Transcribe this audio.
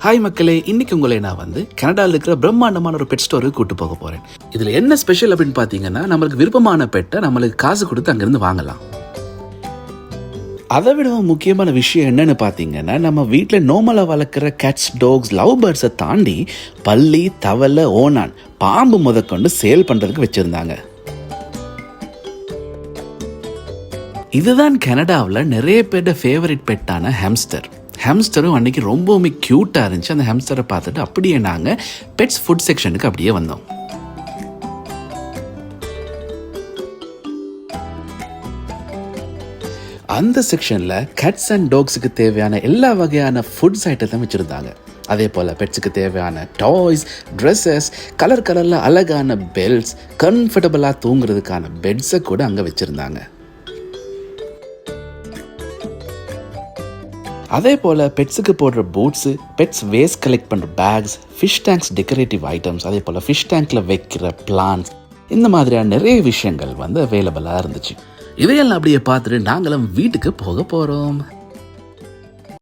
Hi மக்களே, இன்னைக்கு உங்களை நான் கனடாவில் இருக்கிற பிரம்மாண்டமான ஒரு பெட் ஸ்டோருக்கு கூட்டு போக போறேன். இதுல என்ன ஸ்பெஷல் அப்படின்னு பாத்தீங்கன்னா, நம்மளுக்கு விருப்பமான பெட்டை நம்மளுக்கு காசு கொடுத்து அங்கிருந்து வாங்கலாம். அதை விட முக்கியமான விஷயம் என்னன்னு பாத்தீங்கன்னா, நம்ம வீட்டில் நார்மலா வளர்க்குற கேட்ஸ், டாக்ஸ், லவ் பேர்ட்ஸை தாண்டி பல்லி, தவளை, ஓனான், பாம்பு முதற்கொண்டு சேல் பண்றதுக்கு வச்சிருந்தாங்க. இதுதான் கனடாவில் நிறைய பேரோட ஃபேவரட் பெட்டான ஹாம்ஸ்டர். ஹாம்ஸ்டரும் அன்றைக்கி ரொம்பவுமே க்யூட்டாக இருந்துச்சு. அந்த ஹாம்ஸ்டரை பார்த்துட்டு அப்படியே நாங்கள் பெட்ஸ் ஃபுட் செக்ஷனுக்கு அப்படியே வந்தோம். அந்த செக்ஷனில் கேட்ஸ் அண்ட் டாக்ஸுக்கு தேவையான எல்லா வகையான ஃபுட்ஸ் ஐட்டத்தையும் வச்சுருந்தாங்க. அதே போல் பெட்ஸுக்கு தேவையான டாய்ஸ், ட்ரெஸ்ஸஸ், கலரில் அழகான பெல்ட்ஸ், கம்ஃபர்டபுளாக தூங்குறதுக்கான பெட்ஸை கூட அங்கே வச்சுருந்தாங்க. அதே போல் பெட்ஸுக்கு போடுற பூட்ஸு, பெட்ஸ் வேஸ்ட் கலெக்ட் பண்ணுற bags, fish tanks, decorative items, அதே போல் ஃபிஷ் டேங்க்கில் வைக்கிற பிளான்ஸ், இந்த மாதிரியான நிறைய விஷயங்கள் அவைலபிளாக இருந்துச்சு. இதையெல்லாம் அப்படியே பார்த்துட்டு நாங்களும் வீட்டுக்கு போக போகிறோம்.